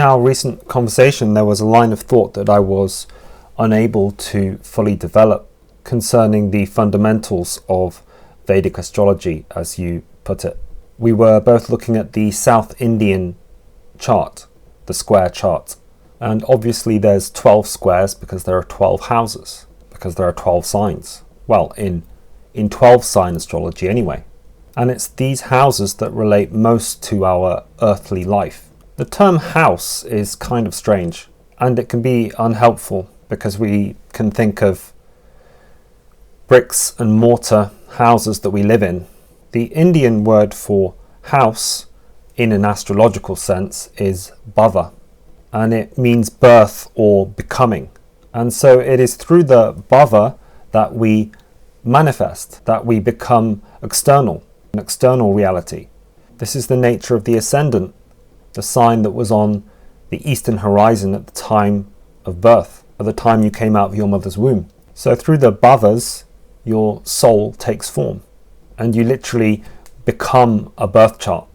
our recent conversation, there was a line of thought that I was unable to fully develop concerning the fundamentals of Vedic astrology, as you put it. We were both looking at the South Indian chart, the square chart. And obviously there's 12 squares because there are 12 houses, because there are 12 signs. Well, in 12 sign astrology anyway. And it's these houses that relate most to our earthly life. The term house is kind of strange, and it can be unhelpful because we can think of bricks and mortar houses that we live in. The Indian word for house in an astrological sense is bhava, and it means birth or becoming. And so it is through the bhava that we manifest, that we become external, an external reality. This is the nature of the ascendant, the sign that was on the eastern horizon at the time of birth, at the time you came out of your mother's womb. So through the bhavas, your soul takes form, and you literally become a birth chart.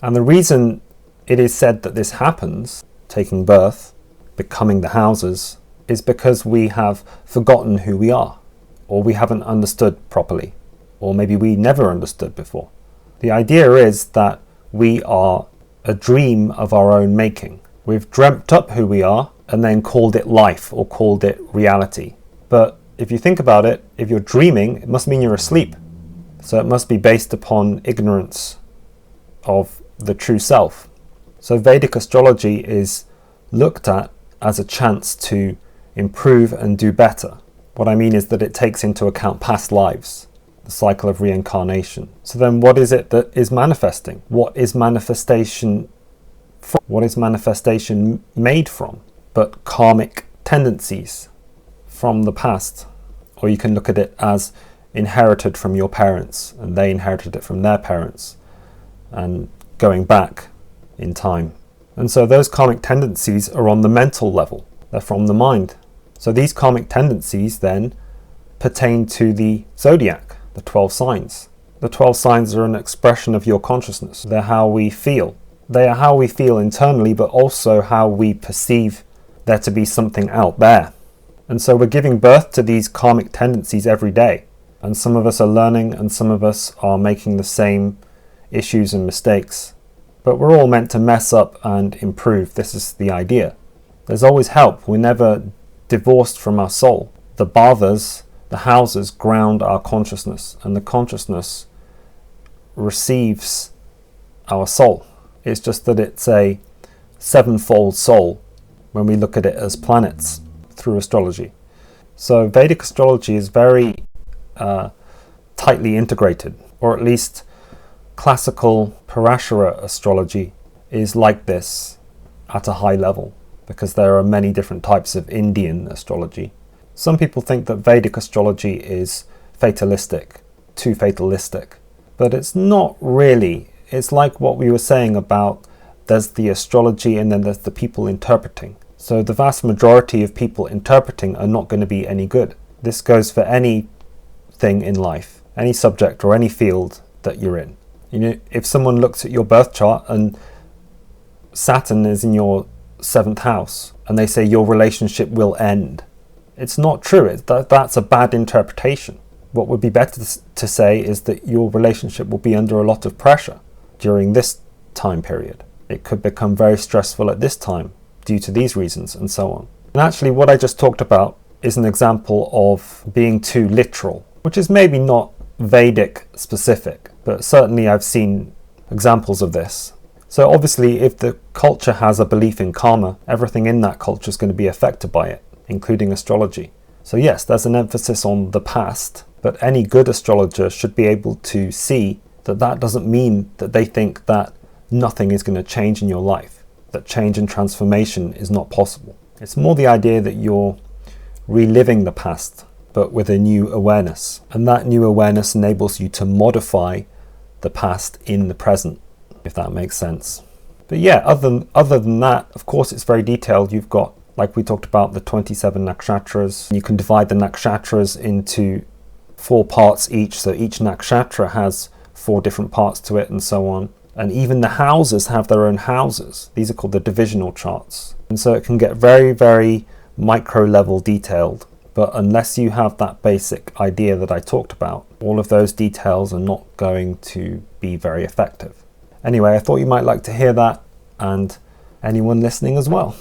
And the reason it is said that this happens, taking birth, becoming the houses, is because we have forgotten who we are, or we haven't understood properly, or maybe we never understood before. The idea is that we are a dream of our own making. We've dreamt up who we are and then called it life or called it reality. But if you think about it, if you're dreaming, it must mean you're asleep. So it must be based upon ignorance of the true self. So Vedic astrology is looked at as a chance to improve and do better. What I mean is that it takes into account past lives, the cycle of reincarnation. So then what is it that is manifesting? What is manifestation from? What is manifestation made from? But karmic tendencies from the past. Or you can look at it as inherited from your parents, and they inherited it from their parents, and going back in time. And so those karmic tendencies are on the mental level. They're from the mind. So these karmic tendencies then pertain to the zodiac, the 12 signs. The 12 signs are an expression of your consciousness. They're how we feel. They are how we feel internally, but also how we perceive there to be something out there. And so we're giving birth to these karmic tendencies every day. And some of us are learning, and some of us are making the same issues and mistakes. But we're all meant to mess up and improve. This is the idea. There's always help. We're never divorced from our soul. The bhavas, the houses, ground our consciousness, and the consciousness receives our soul. It's just that it's a sevenfold soul when we look at it as planets through astrology. So Vedic astrology is very tightly integrated, or at least classical Parashara astrology is like this at a high level, because there are many different types of Indian astrology. Some people think that Vedic astrology is fatalistic, too fatalistic, but it's not really. It's like what we were saying about there's the astrology and then there's the people interpreting. So the vast majority of people interpreting are not going to be any good. This goes for anything in life, any subject or any field that you're in. You know, if someone looks at your birth chart and Saturn is in your 7th house and they say your relationship will end, it's not true. That's a bad interpretation. What would be better to say is that your relationship will be under a lot of pressure during this time period. It could become very stressful at this time due to these reasons, and so on. And actually what I just talked about is an example of being too literal, which is maybe not Vedic specific, but certainly I've seen examples of this. So obviously if the culture has a belief in karma, everything in that culture is going to be affected by it, including astrology. So yes, there's an emphasis on the past, but any good astrologer should be able to see that that doesn't mean that they think that nothing is going to change in your life, that change and transformation is not possible. It's more the idea that you're reliving the past, but with a new awareness. And that new awareness enables you to modify the past in the present, if that makes sense. But yeah, other than that, of course, it's very detailed. You've got, like we talked about, the 27 nakshatras. You can divide the nakshatras into 4 parts each. So each nakshatra has 4 different parts to it, and so on. And even the houses have their own houses. These are called the divisional charts. And so it can get very, very micro level detailed. But unless you have that basic idea that I talked about, all of those details are not going to be very effective. Anyway, I thought you might like to hear that, and anyone listening as well.